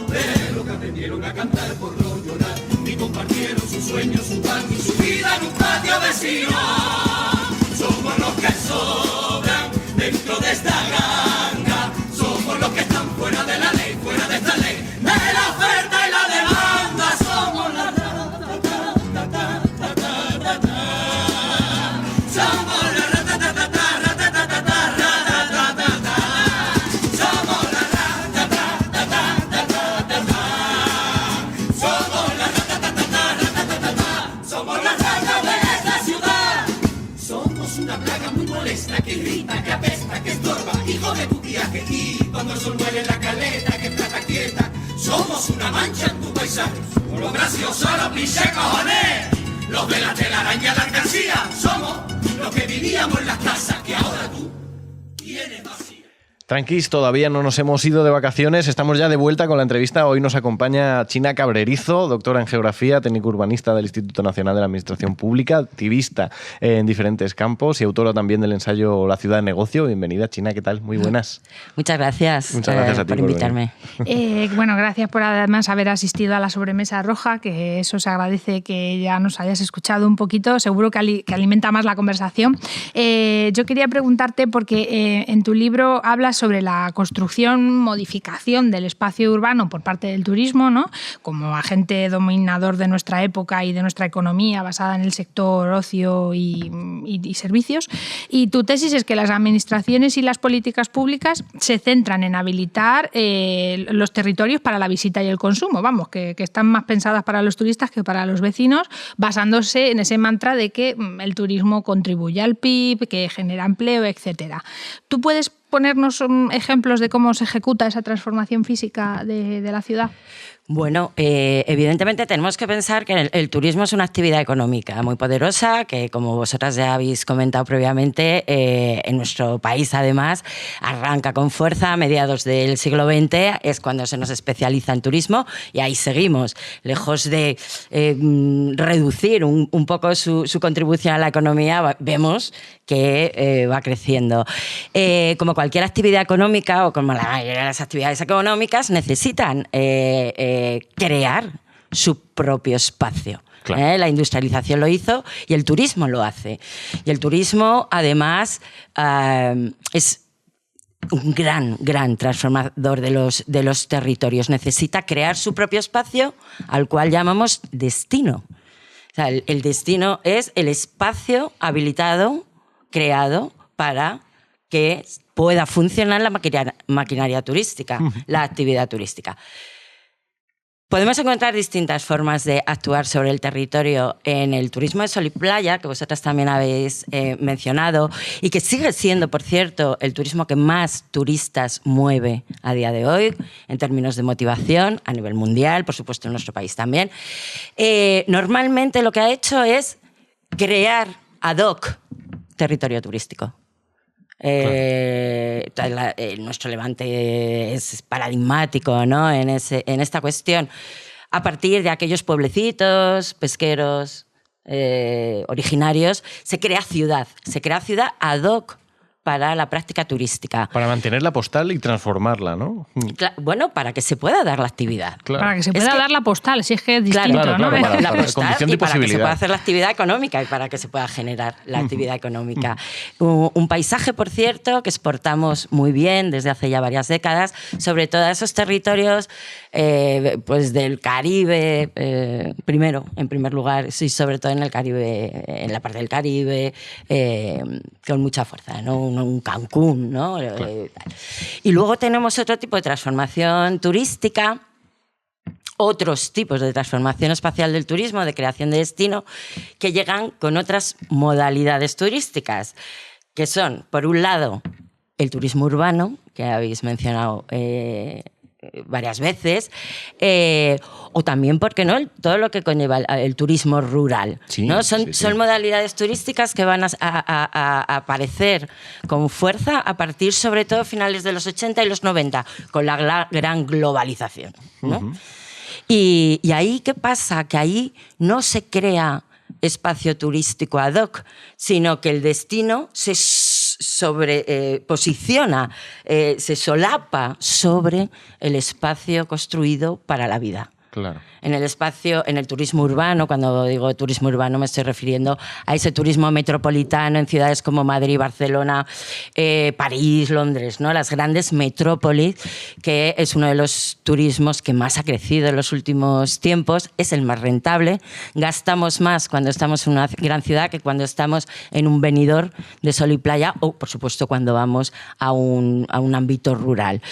pero que aprendieron a cantar por no llorar, y compartieron sus sueños, su pan y su vida en un patio vecino. Somos los que sobran dentro de esta ganga, somos los que están fuera de la ley, fuera de esta ley, de la oferta y la demanda. Somos la somos la somos la risa, con lo gracioso los pinches cojones. Los de la telaraña de Alcancía somos los que vivíamos en las casas que ahora tú tienes vacías. Tranquis, todavía no nos hemos ido de vacaciones, estamos ya de vuelta con la entrevista. Hoy nos acompaña China Cabrerizo, doctora en Geografía, técnico urbanista del Instituto Nacional de la Administración Pública, activista en diferentes campos y autora también del ensayo La ciudad de negocio. Bienvenida, China, ¿qué tal? Muy buenas. Muchas gracias, a ti por invitarme. Bueno, gracias por además haber asistido a la sobremesa roja, que eso se agradece que ya nos hayas escuchado un poquito, seguro que alimenta más la conversación. Yo quería preguntarte, porque en tu libro hablas sobre la construcción, modificación del espacio urbano por parte del turismo, ¿no?, como agente dominador de nuestra época y de nuestra economía basada en el sector ocio y servicios. Y tu tesis es que las administraciones y las políticas públicas se centran en habilitar los territorios para la visita y el consumo, vamos, que están más pensadas para los turistas que para los vecinos, basándose en ese mantra de que el turismo contribuye al PIB, que genera empleo, etcétera. ¿Tú puedes ponernos ejemplos de cómo se ejecuta esa transformación física de la ciudad? Bueno, evidentemente tenemos que pensar que el turismo es una actividad económica muy poderosa, que como vosotras ya habéis comentado previamente, en nuestro país además arranca con fuerza a mediados del siglo XX, es cuando se nos especializa en turismo y ahí seguimos, lejos de reducir un poco su contribución a la economía, vemos que va creciendo. Como cualquier actividad económica o como la mayoría de las actividades económicas necesitan crear su propio espacio. Claro. La industrialización lo hizo y el turismo lo hace. Y el turismo, además, es un gran transformador de los territorios. Necesita crear su propio espacio, al cual llamamos destino. O sea, el destino es el espacio habilitado, creado para que pueda funcionar la maquinaria turística, la actividad turística. Podemos encontrar distintas formas de actuar sobre el territorio en el turismo de sol y playa, que vosotras también habéis mencionado, y que sigue siendo, por cierto, el turismo que más turistas mueve a día de hoy, en términos de motivación, a nivel mundial, por supuesto en nuestro país también. Normalmente lo que ha hecho es crear ad hoc territorio turístico. Nuestro Levante es paradigmático, ¿no?, en esta cuestión. A partir de aquellos pueblecitos pesqueros originarios, se crea ciudad ad hoc para la práctica turística. Para mantener la postal y transformarla, ¿no? Bueno, para que se pueda dar la actividad. Claro. Para que se pueda dar la postal, si es que es distinto, claro, ¿no? Para la postal condición y de para que se posibilidad. pueda hacer la actividad económica y para que se pueda generar la actividad económica. Un paisaje, por cierto, que exportamos muy bien desde hace ya varias décadas, sobre todo a esos territorios pues del Caribe, primero, en primer lugar, sí, sobre todo en el Caribe, en la parte del Caribe, con mucha fuerza, ¿no? Un Cancún, ¿no? Claro. Y luego tenemos otro tipo de transformación turística, otros tipos de transformación espacial del turismo, de creación de destino, que llegan con otras modalidades turísticas, que son, por un lado, el turismo urbano, que habéis mencionado varias veces, o también, ¿por qué no?, todo lo que conlleva el turismo rural, sí, ¿no? Son modalidades turísticas que van a aparecer con fuerza a partir, sobre todo, finales de los 80 y los 90, con la gran globalización, ¿no? Y ahí, ¿qué pasa? Que ahí no se crea espacio turístico ad hoc, sino que el destino se posiciona, se solapa sobre el espacio construido para la vida. Claro. En el turismo urbano, cuando digo turismo urbano me estoy refiriendo a ese turismo metropolitano en ciudades como Madrid, Barcelona, París, Londres, ¿no? Las grandes metrópolis, que es uno de los turismos que más ha crecido en los últimos tiempos, es el más rentable. Gastamos más cuando estamos en una gran ciudad que cuando estamos en un venidor de sol y playa o, por supuesto, cuando vamos a un ámbito rural.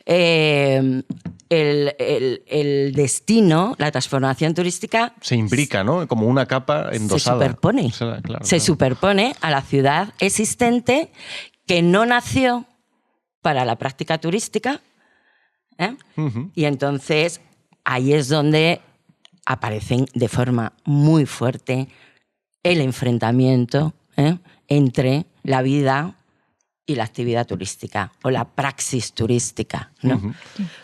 El destino, la transformación turística... Se imbrica, ¿no? Como una capa endosada. Se superpone a la ciudad existente que no nació para la práctica turística, ¿eh? Y entonces ahí es donde aparecen de forma muy fuerte el enfrentamiento entre la vida y la actividad turística o la praxis turística, ¿no?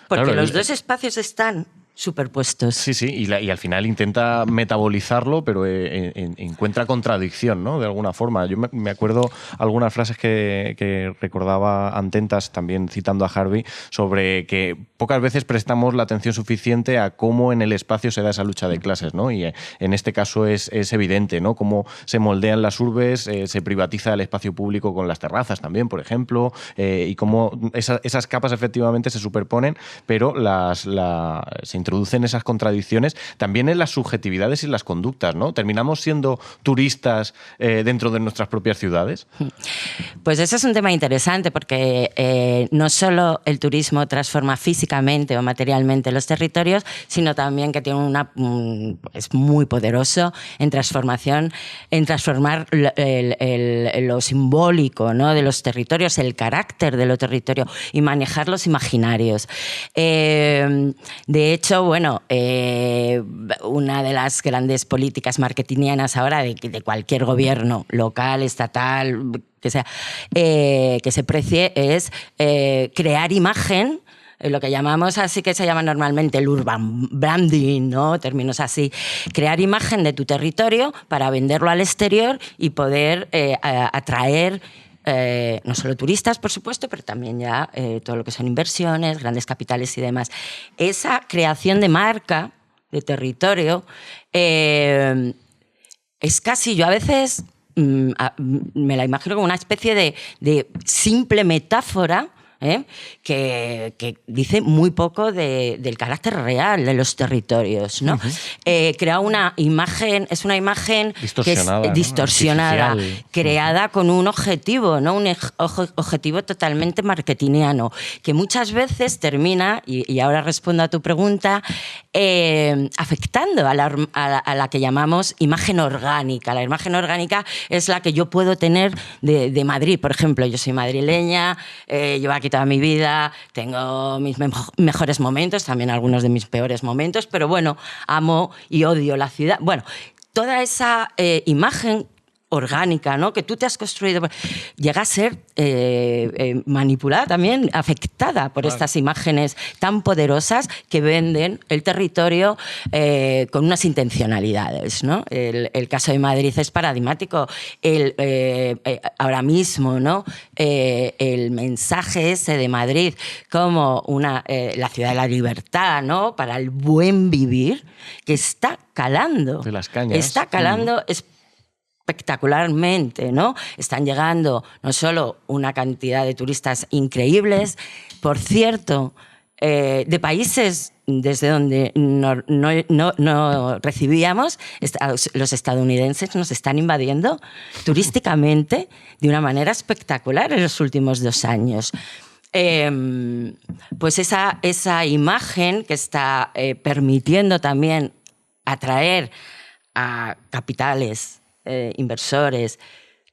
Porque Claro, los dos espacios están superpuestos. Sí, sí, y al final intenta metabolizarlo, pero encuentra contradicción, ¿no? De alguna forma. Yo me acuerdo algunas frases que recordaba Antentas, también citando a Harvey, sobre que pocas veces prestamos la atención suficiente a cómo en el espacio se da esa lucha de clases, ¿no? Y en este caso es evidente, ¿no? Cómo se moldean las urbes, se privatiza el espacio público con las terrazas también, por ejemplo, y cómo esas capas efectivamente se superponen, pero se introducen esas contradicciones también en las subjetividades y las conductas, ¿no? ¿Terminamos siendo turistas dentro de nuestras propias ciudades? Pues ese es un tema interesante porque no solo el turismo transforma físicamente o materialmente los territorios, sino también que tiene es muy poderoso en transformación, en transformar lo simbólico, ¿no? De los territorios, el carácter de los territorios y manejar los imaginarios. De hecho, bueno, una de las grandes políticas marketingianas ahora de cualquier gobierno local, estatal, que sea, que se precie es crear imagen, lo que llamamos así, que se llama normalmente el urban branding, ¿no? Términos así. Crear imagen de tu territorio para venderlo al exterior y poder atraer no solo turistas, por supuesto, pero también ya todo lo que son inversiones, grandes capitales y demás. Esa creación de marca, de territorio, es casi, yo a veces me la imagino como una especie de simple metáfora, que dice muy poco del carácter real de los territorios, ¿no? Crea una imagen, es una imagen distorsionada, que es distorsionada, ¿no? creada con un objetivo, ¿no? Un objetivo totalmente marketingiano, que muchas veces termina, y ahora respondo a tu pregunta, afectando a la que llamamos imagen orgánica. La imagen orgánica es la que yo puedo tener de Madrid, por ejemplo. Yo soy madrileña, llevo aquí toda mi vida, tengo mis mejores momentos, también algunos de mis peores momentos, pero bueno, amo y odio la ciudad. Bueno, toda esa imagen orgánica, ¿no? Que tú te has construido, llega a ser manipulada también, afectada por estas imágenes tan poderosas que venden el territorio con unas intencionalidades, ¿no? El caso de Madrid es paradigmático. Ahora mismo, ¿no? El mensaje ese de Madrid como la ciudad de la libertad, ¿no? Para el buen vivir, que está calando. De las cañas. Está calando espectacularmente, ¿no? Están llegando no solo una cantidad de turistas increíbles, por cierto, de países desde donde no recibíamos, los estadounidenses nos están invadiendo turísticamente de una manera espectacular en los últimos 2 años. Pues esa imagen que está permitiendo también atraer a capitales, inversores,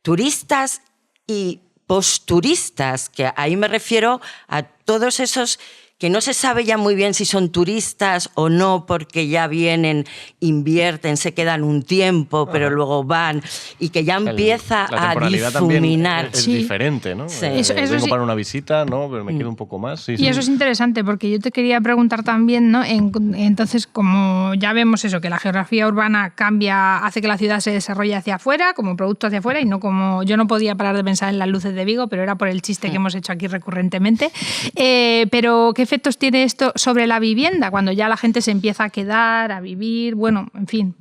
turistas y posturistas, que ahí me refiero a todos esos que no se sabe ya muy bien si son turistas o no, porque ya vienen, invierten, se quedan un tiempo, pero luego van, y que ya empieza la a difuminar. Es diferente, ¿no? Sí. Vengo para una visita, ¿no? Pero me quedo un poco más. Sí, y eso es interesante, porque yo te quería preguntar también, ¿no? Entonces, como ya vemos eso, que la geografía urbana cambia, hace que la ciudad se desarrolle hacia afuera, como producto hacia afuera, y no como... Yo no podía parar de pensar en las luces de Vigo, pero era por el chiste que hemos hecho aquí recurrentemente. Pero, ¿qué efectos tiene esto sobre la vivienda cuando ya la gente se empieza a quedar, a vivir? Bueno, en fin.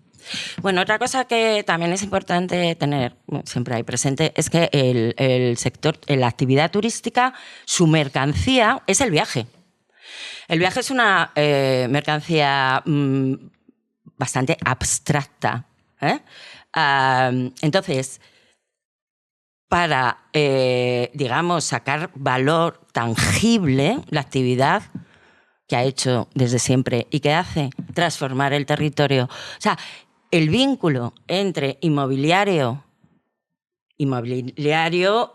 Bueno, otra cosa que también es importante tener siempre ahí presente es que el sector, la actividad turística, su mercancía es el viaje. El viaje es una mercancía bastante abstracta, entonces, para, digamos, sacar valor tangible, la actividad que ha hecho desde siempre y que hace transformar el territorio. O sea, el vínculo entre inmobiliario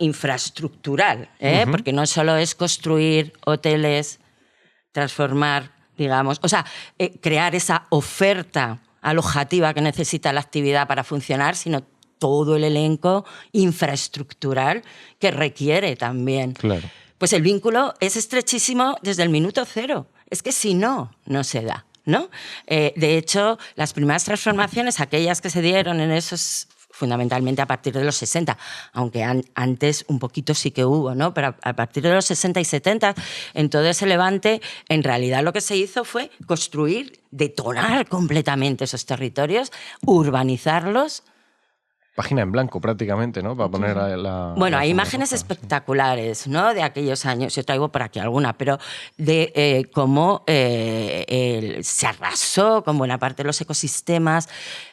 infraestructural, porque no solo es construir hoteles, transformar digamos, o sea, crear esa oferta alojativa que necesita la actividad para funcionar, sino todo el elenco infraestructural que requiere también. Claro. Pues el vínculo es estrechísimo desde el minuto cero. Es que si no, no se da, ¿no? De hecho, las primeras transformaciones, aquellas que se dieron en esos, fundamentalmente a partir de los 60, aunque antes un poquito sí que hubo, ¿no? Pero a partir de los 60 y 70, en todo ese levante, en realidad lo que se hizo fue construir, detonar completamente esos territorios, urbanizarlos. Página en blanco prácticamente, ¿no? Para poner la... Bueno, hay la imágenes roja, espectaculares, ¿no? De aquellos años. Yo traigo por aquí alguna, pero de cómo se arrasó con buena parte de los ecosistemas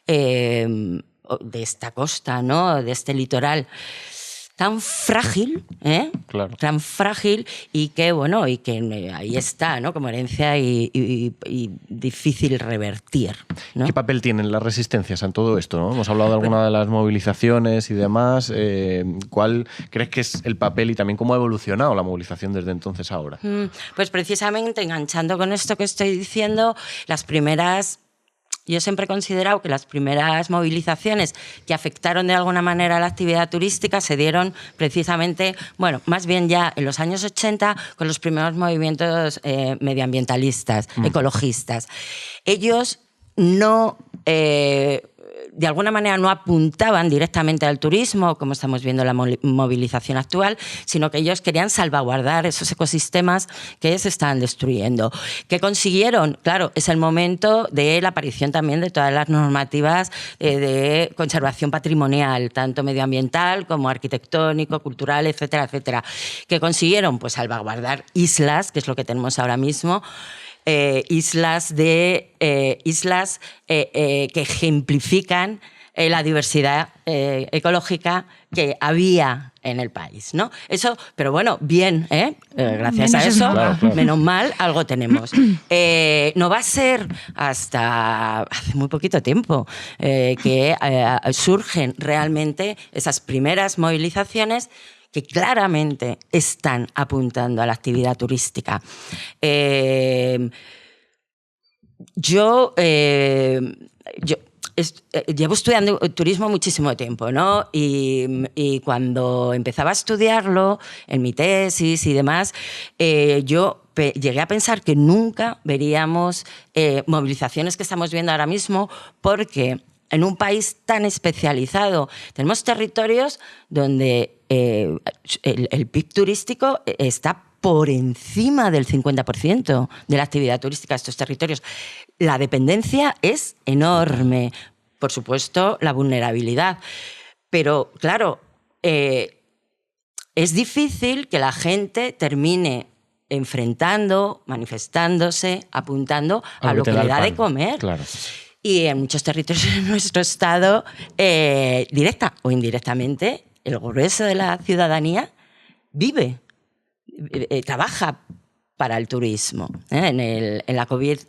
de esta costa, ¿no? De este litoral tan frágil, Claro. tan frágil y que, bueno, y que ahí está, ¿no? Como herencia y difícil revertir, ¿no? ¿Qué papel tienen las resistencias en todo esto, ¿no? Hemos hablado de alguna de las movilizaciones y demás. ¿Cuál crees que es el papel y también cómo ha evolucionado la movilización desde entonces a ahora? Pues precisamente enganchando con esto que estoy diciendo, las primeras... Yo siempre he considerado que las primeras movilizaciones que afectaron de alguna manera a la actividad turística se dieron precisamente, bueno, más bien ya en los años 80 con los primeros movimientos medioambientalistas, ecologistas. Ellos no... de alguna manera no apuntaban directamente al turismo, como estamos viendo la movilización actual, sino que ellos querían salvaguardar esos ecosistemas que se estaban destruyendo. ¿Qué consiguieron? Claro, es el momento de la aparición también de todas las normativas de conservación patrimonial, tanto medioambiental como arquitectónico, cultural, etcétera, etcétera. ¿Qué consiguieron? Pues salvaguardar islas, que es lo que tenemos ahora mismo, islas que ejemplifican la diversidad ecológica que había en el país, ¿no? Eso, pero bueno, bien, gracias a eso, menos mal, algo tenemos. No va a ser hasta hace muy poquito tiempo que surgen realmente esas primeras movilizaciones que claramente están apuntando a la actividad turística. Yo llevo estudiando turismo muchísimo tiempo, ¿no? Y cuando empezaba a estudiarlo, en mi tesis y demás, yo llegué a pensar que nunca veríamos movilizaciones que estamos viendo ahora mismo, porque en un país tan especializado tenemos territorios donde el PIB turístico está por encima del 50% de la actividad turística de estos territorios. La dependencia es enorme. Por supuesto, la vulnerabilidad. Pero, claro, es difícil que la gente termine enfrentando, manifestándose, apuntando a lo que le da de comer. Claro. Y en muchos territorios de nuestro estado, directa o indirectamente, el grueso de la ciudadanía vive, trabaja para el turismo. En la COVID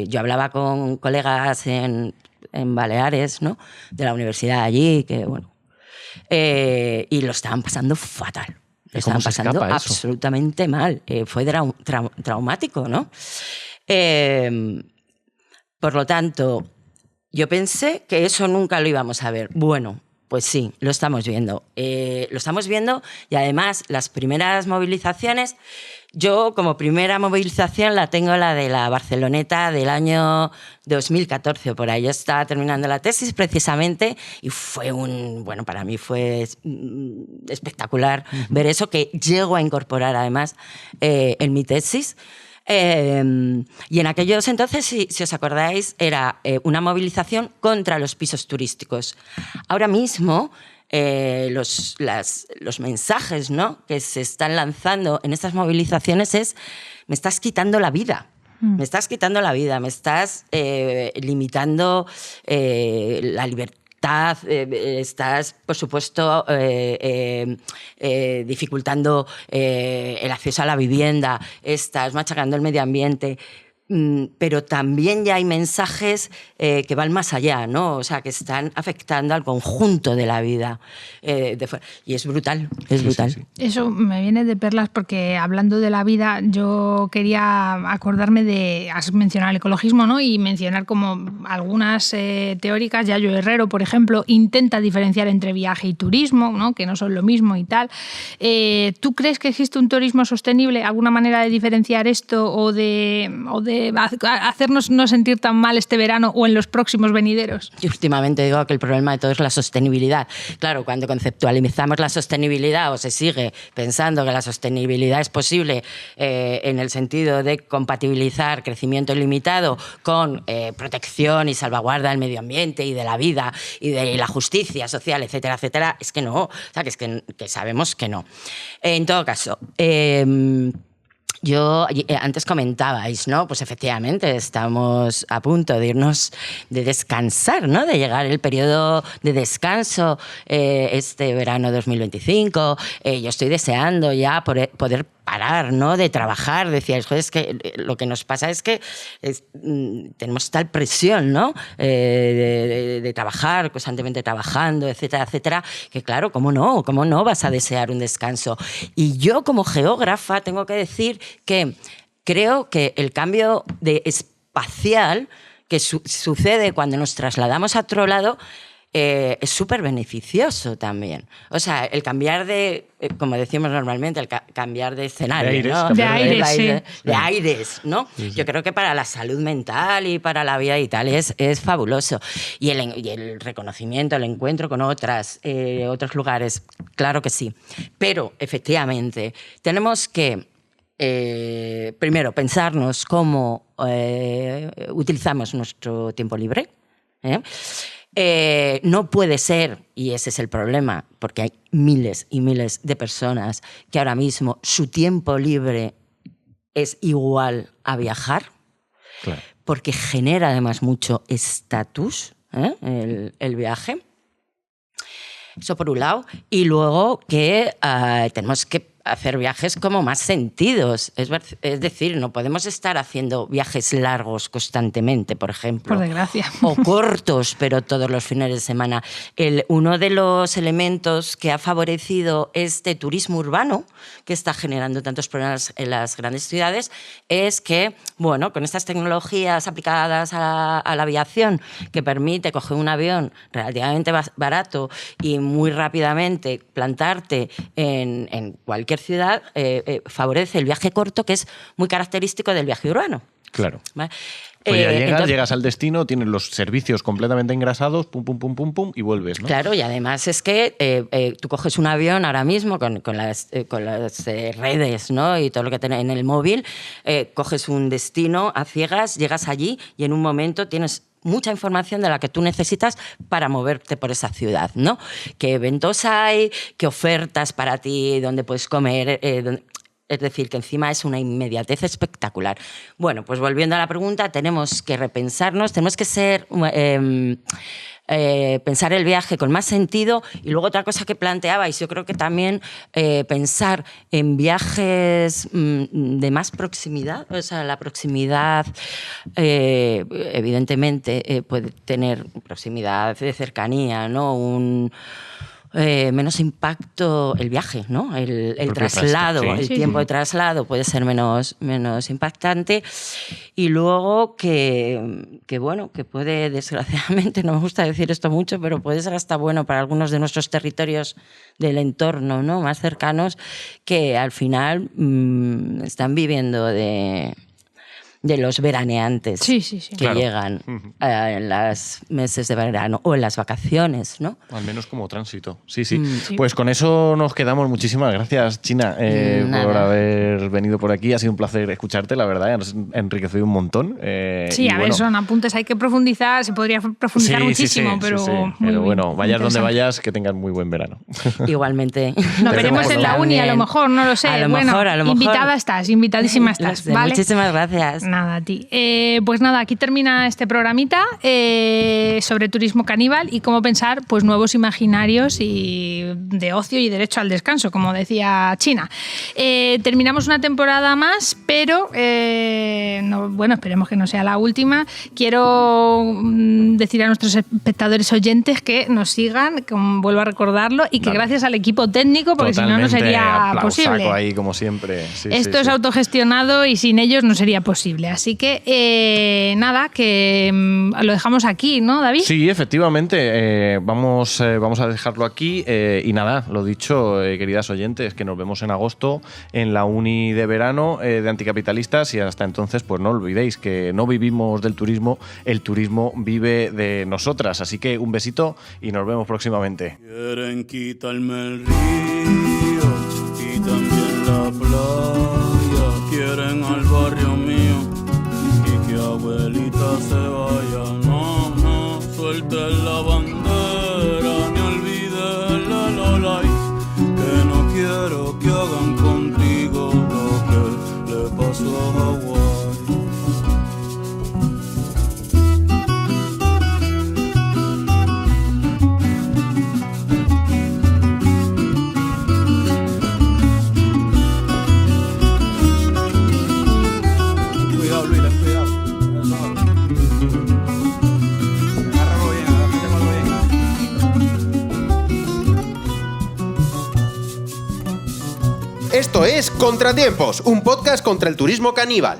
yo hablaba con colegas en Baleares, ¿no? De la universidad allí, que bueno, y lo estaban pasando fatal. Lo estaban pasando absolutamente mal. Fue traumático, ¿no? Por lo tanto, yo pensé que eso nunca lo íbamos a ver. Bueno, pues sí, lo estamos viendo. Lo estamos viendo y además las primeras movilizaciones, yo como primera movilización la tengo la de la Barceloneta del año 2014, o por ahí. Yo estaba terminando la tesis precisamente y fue bueno, para mí fue espectacular ver eso, que llego a incorporar además en mi tesis. Y en aquellos entonces, si os acordáis, era una movilización contra los pisos turísticos. Ahora mismo, los mensajes, ¿no?, que se están lanzando en estas movilizaciones es: me estás quitando la vida. Me estás quitando la vida, me estás limitando la libertad. Estás, por supuesto, dificultando el acceso a la vivienda, estás machacando el medio ambiente. pero también ya hay mensajes que van más allá, ¿no? O sea, que están afectando al conjunto de la vida. Y es brutal, es brutal. Sí. Eso me viene de perlas porque hablando de la vida, yo quería acordarme de, has mencionado el ecologismo, ¿no? Y mencionar como algunas teóricas, Yayo Herrero, por ejemplo, intenta diferenciar entre viaje y turismo, ¿no? Que no son lo mismo y tal. ¿Tú crees que existe un turismo sostenible? ¿Alguna manera de diferenciar esto o de hacernos no sentir tan mal este verano o en los próximos venideros? Yo últimamente digo que el problema de todo es la sostenibilidad. Claro, cuando conceptualizamos la sostenibilidad o se sigue pensando que la sostenibilidad es posible en el sentido de compatibilizar crecimiento ilimitado con protección y salvaguarda del medio ambiente y de la vida y de la justicia social, etcétera, etcétera, es que no. O sea, que es que sabemos que no. En todo caso, yo antes comentabais, ¿no? Pues efectivamente estamos a punto de irnos, de descansar, ¿no? De llegar el periodo de descanso este verano 2025. Yo estoy deseando ya poder parar, ¿no? De trabajar. Decíais, joder, es que lo que nos pasa es que tenemos tal presión, ¿no? De trabajar, constantemente trabajando, etcétera, etcétera, que claro, ¿cómo no vas a desear un descanso? Y yo como geógrafa tengo que decir que creo que el cambio espacial que sucede cuando nos trasladamos a otro lado es súper beneficioso también. O sea, el cambiar de, como decimos normalmente, el cambiar de escenario, de aires, ¿no? de aires, ¿no? Sí. Yo creo que para la salud mental y para la vida y tal es fabuloso. Y el reconocimiento, el encuentro con otros lugares, claro que sí. Pero, efectivamente, tenemos que primero pensarnos cómo utilizamos nuestro tiempo libre, no puede ser, y ese es el problema, porque hay miles y miles de personas que ahora mismo su tiempo libre es igual a viajar, claro, porque genera además mucho estatus, el viaje. Eso por un lado. Y luego que tenemos que hacer viajes como más sentidos. Es decir, no podemos estar haciendo viajes largos constantemente, por ejemplo. Por desgracia. O cortos, pero todos los fines de semana. Uno de los elementos que ha favorecido este turismo urbano, que está generando tantos problemas en las grandes ciudades, es que, bueno, con estas tecnologías aplicadas a la aviación, que permite coger un avión relativamente barato y muy rápidamente plantarte en cualquier ciudad, favorece el viaje corto, que es muy característico del viaje urbano. Claro. ¿Vale? Pues ya llegas al destino, tienes los servicios completamente engrasados, pum, pum, pum, pum, pum, y vuelves, ¿no? Claro, y además es que tú coges un avión ahora mismo con las redes, ¿no? Y todo lo que tienes en el móvil, coges un destino a ciegas, llegas allí y en un momento tienes mucha información de la que tú necesitas para moverte por esa ciudad, ¿no? ¿Qué eventos hay? ¿Qué ofertas para ti? ¿Dónde puedes comer? Es decir, que encima es una inmediatez espectacular. Bueno, pues volviendo a la pregunta, tenemos que repensarnos, tenemos que pensar el viaje con más sentido. Y luego otra cosa que planteabais, yo creo que también pensar en viajes de más proximidad. O sea, la proximidad evidentemente puede tener proximidad de cercanía, ¿no? Menos impacto el viaje, ¿no? El traslado, sí. El tiempo de traslado puede ser menos impactante. Y luego que puede, desgraciadamente, no me gusta decir esto mucho, pero puede ser hasta bueno para algunos de nuestros territorios del entorno, ¿no? Más cercanos, que al final están viviendo de los veraneantes que claro, llegan en los meses de verano o en las vacaciones, ¿no? Al menos como tránsito. Sí. Pues con eso nos quedamos. Muchísimas gracias, China, por haber venido por aquí. Ha sido un placer escucharte, la verdad. Nos ha enriquecido un montón. Son apuntes. Hay que profundizar. Se podría profundizar muchísimo, pero... Pero bueno, vayas donde vayas, que tengas muy buen verano. Igualmente. Nos veremos en la uni, a lo mejor, no lo sé. A lo mejor. Invitada estás, invitadísima estás. ¿Vale? Muchísimas gracias. nada, a ti. Pues nada, aquí termina este programita sobre turismo caníbal y cómo pensar pues nuevos imaginarios y de ocio y derecho al descanso, como decía China. Terminamos una temporada más, pero bueno, esperemos que no sea la última. Quiero decir a nuestros espectadores oyentes que nos sigan, vuelvo a recordarlo, y que gracias al equipo técnico, porque si no, no sería posible. Ahí, como siempre. Sí, esto es autogestionado y sin ellos no sería posible. Así que nada, que lo dejamos aquí, ¿no, David? Sí, efectivamente. Vamos a dejarlo aquí. Y nada, lo dicho, queridas oyentes, que nos vemos en agosto en la uni de verano de Anticapitalistas, y hasta entonces pues no olvidéis que no vivimos del turismo, el turismo vive de nosotras. Así que un besito y nos vemos próximamente. Quieren quitarme el río y también la playa, quieren al barrio mío y que abuelita se vaya. No, suelten la bandera ni olviden la lolay, que no quiero que hagan contigo lo que le pasó a Hawái. Esto es Contratiempos, un podcast contra el turismo caníbal.